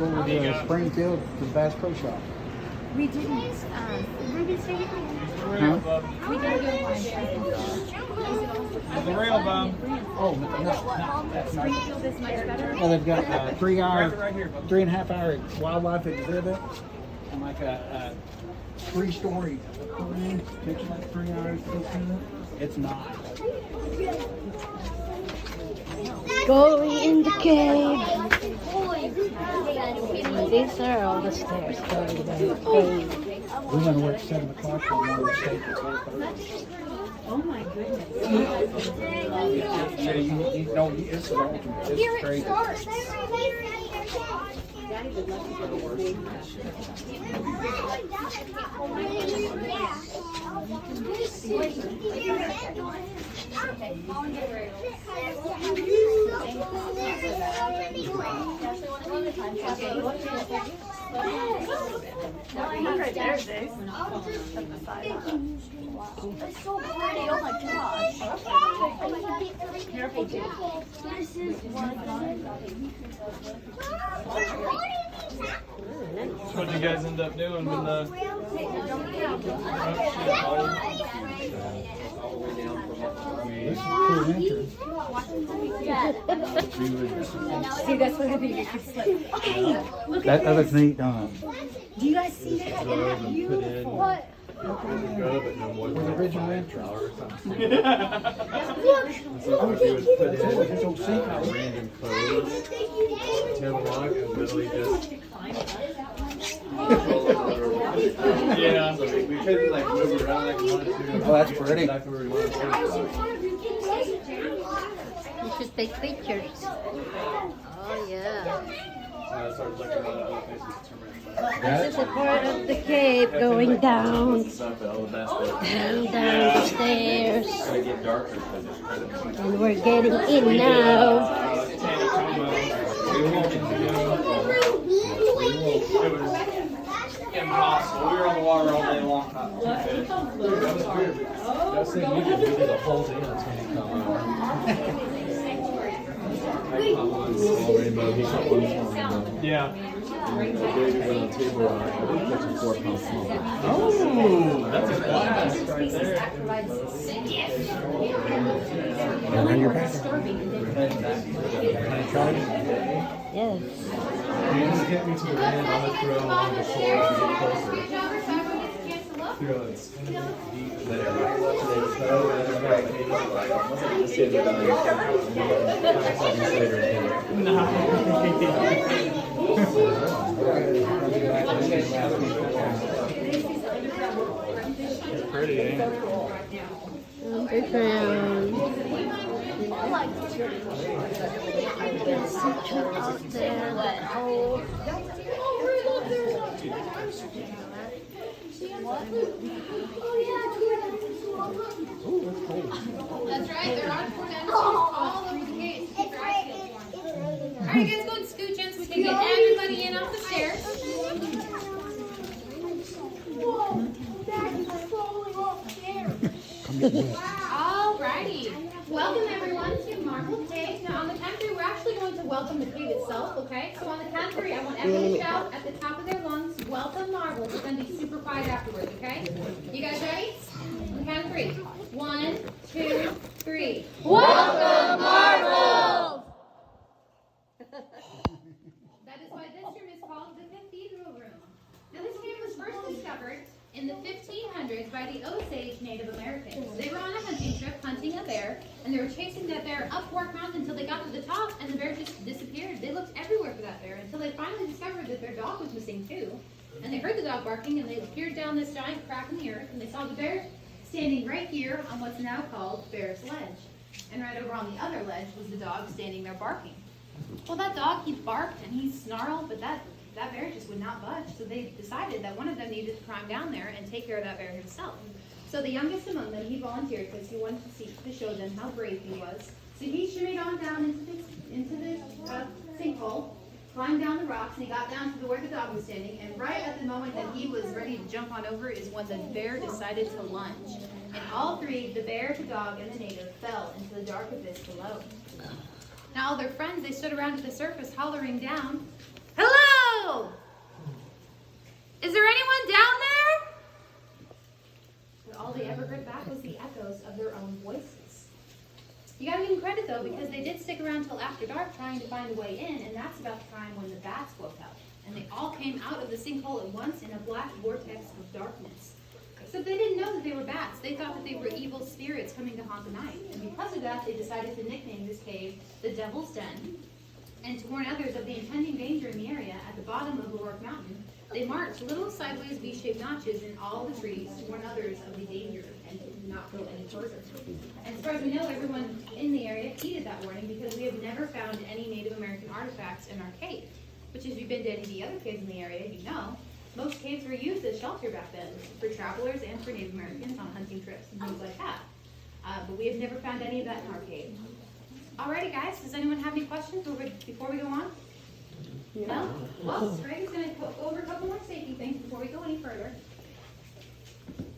Over to Springfield to the Bass Pro Shop. We didn't. Ruby's favorite. Huh? We didn't go find The rail bomb. Oh, no, that's not. Springfield is much better. Well, they've got a 3 hour, Right here, bub. 3.5 hour wildlife exhibit and like a 3-story aquarium. Takes like 3 hours to get to it. It's not. Going in the cave. These are all the stairs going to the cave. We're going to work 7 o'clock for one of the states at 4:30. Oh my goodness. Yeah, you know, it's the ultimate. It's crazy. It's so pretty, oh my gosh. This is one. What did you guys end up doing with the? This is pretty entrance. See, that's what I think. It's like, hey, look at That this. looks neat. Do you guys see that? Isn't that beautiful? What? With the original entrance. This old sinkhole. Random codes. Hammerlock is literally just. Yeah. So we couldn't like move around like we wanted to. Oh, that's pretty. Exactly where we wanted to. You should take pictures. Oh yeah. I started looking at other places to turn around. This is a part of the cave going down, Stuff, all the best bit. down the stairs. It's gonna get darker because it's kind of. And we're getting in now. It was impossible. We were on the water all day long. That was weird. That same weekend we did a whole dance when he come on. I caught one small rainbow, he caught one small rainbow. Yeah. And the baby was on the table, I think that's a 4-pound smallmouth. Oh, that's a blast right there. Now you're back. Can I try it? Yes. You just get me to the land, I'm gonna throw along the shore as we get closer. Throw it deep there. They throw it and right. Just hit it on the 5 seconds later and hit it. Pretty, ain't it? Underground. There's such a out there that whole. That's right, they're on for them all over the case. Alright, guys, go and scooch in so we can get everybody in off the stairs. Alrighty. Welcome everyone to Marble Cave. Now on the count of 3, we're actually going to welcome the cave itself, okay? So on the count of 3, I want everyone to shout at the top of their lungs, welcome Marble. It's going to be super quiet afterwards, okay? You guys ready? On the count of 3. 1, 2, 3. Welcome Marble! That is why this room is called the Cathedral Room. Now this cave was first discovered in the 1500s by the Osage Native Americans. They were on a hunting trip hunting a bear, and they were chasing that bear up Fork Mountain until they got to the top, and the bear just disappeared. They looked everywhere for that bear until they finally discovered that their dog was missing too. And they heard the dog barking, and they peered down this giant crack in the earth, and they saw the bear standing right here on what's now called Bear's Ledge. And right over on the other ledge was the dog standing there barking. Well, that dog, he barked and he snarled, but that bear just would not budge. So they decided that one of them needed to climb down there and take care of that bear himself. So the youngest among them, he volunteered because he wanted to show them how brave he was. So he shimmyed on down into this sinkhole, climbed down the rocks, and he got down to where the dog was standing. And right at the moment that he was ready to jump on over is when the bear decided to lunge. And all three, the bear, the dog, and the native, fell into the dark abyss below. Now all their friends, they stood around at the surface hollering down, "Hello! though, because they did stick around till after dark trying to find a way in, and that's about the time when the bats woke up. And they all came out of the sinkhole at once in a black vortex of darkness. Except they didn't know that they were bats. They thought that they were evil spirits coming to haunt the night. And because of that, they decided to nickname this cave the Devil's Den. And to warn others of the impending danger in the area, at the bottom of Lork Mountain, they marked little sideways V-shaped notches in all the trees to warn others of the danger and to not go any further. And as far as we know, everyone in the area heeded that warning because we have never found any Native American artifacts in our cave. Which, if you've been to any of the other caves in the area, you know, most caves were used as shelter back then for travelers and for Native Americans on hunting trips and things like that. But we have never found any of that in our cave. Alrighty, guys, does anyone have any questions before we go on? No? Well, Greg's going to go over a couple more safety things before we go any further.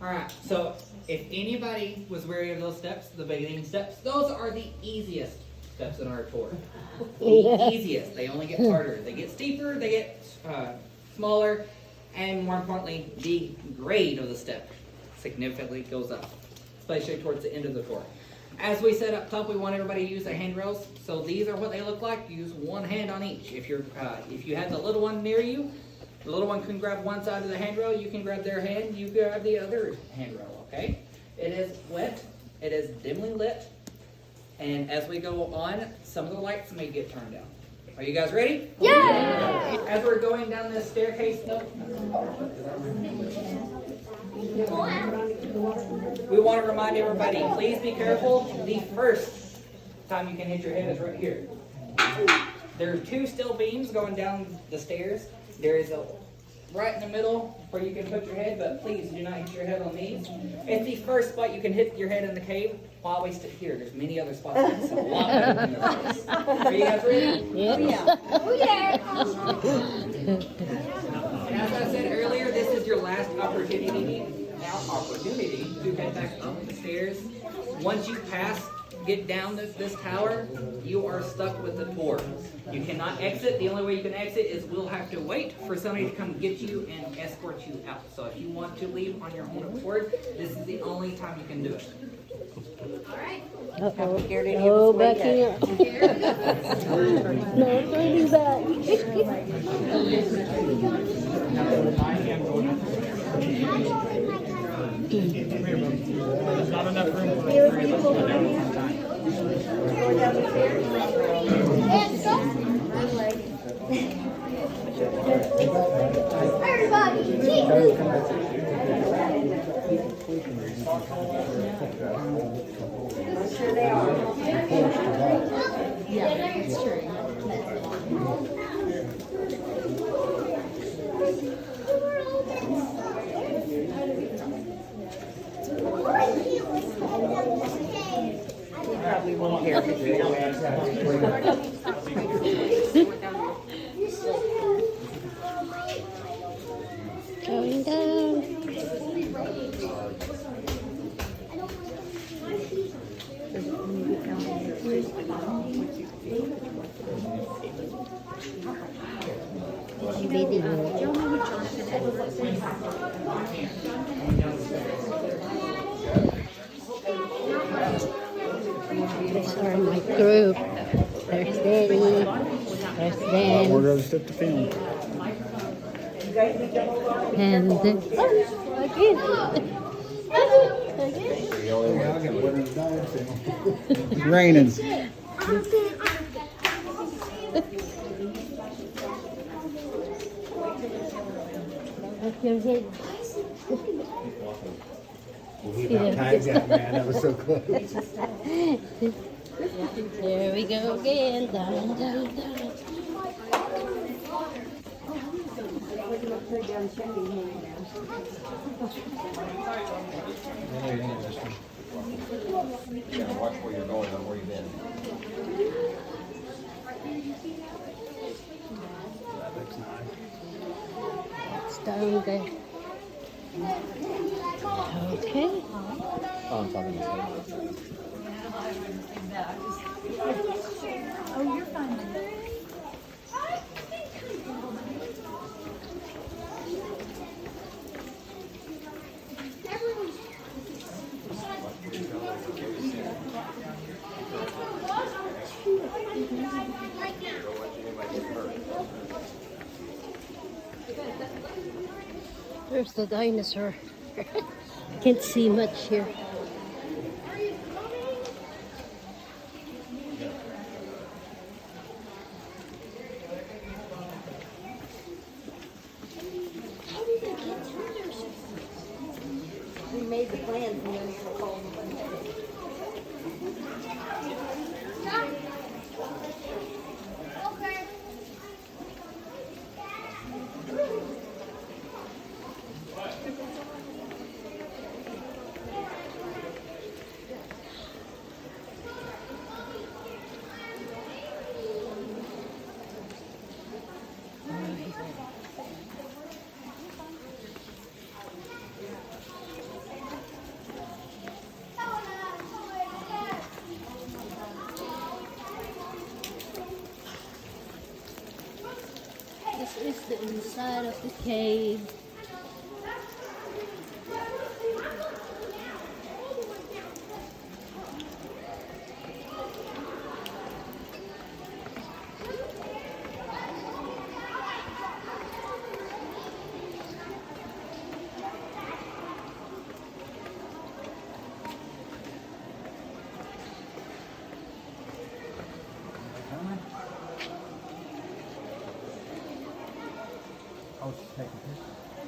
Alright, so if anybody was wary of those steps, the beginning steps, those are the easiest steps in our tour. The easiest. They only get harder. They get steeper, they get smaller, and more importantly, the grade of the step significantly goes up, especially towards the end of the tour. As we said up top, we want everybody to use their handrails. So these are what they look like. Use one hand on each. If you have the little one near you, the little one can grab one side of the handrail. You can grab their hand. You grab the other handrail. Okay? It is wet. It is dimly lit. And as we go on, some of the lights may get turned down. Are you guys ready? Yeah! As we're going down this staircase, we want to remind everybody, please be careful. The first time you can hit your head is right here. There are two steel beams going down the stairs. There is a right in the middle where you can put your head, but please do not hit your head on these. It's the first spot you can hit your head in the cave while we sit here. There's many other spots that's a lot better than this. Are you guys ready? Yeah. Oh, yeah. And as I said earlier, this is your last opportunity to head back up the stairs. Once you get down this tower, you are stuck with the tour. You cannot exit. The only way you can exit is we'll have to wait for somebody to come get you and escort you out. So if you want to leave on your own accord, this is the only time you can do it. All right. Uh-oh. Oh, back here. No, don't do There's not enough room for all three of us to go down at one time. Everybody, Probably won't hear because we don't going down. This are my group. There's Daddy. There's Dan. We're going to sit to film. And again. It's raining. Up your head. About times that, man. That was so close. There we go again. Down, down, down. Yeah, watch where you're going and where you've been. It's down there. Okay. Oh, I'm talking to you. oh, you're fine. Everyone's There's the dinosaur. Can't see much here. We made the plans and then we were called. Okay. This is the inside of the cave. I was just taking pictures.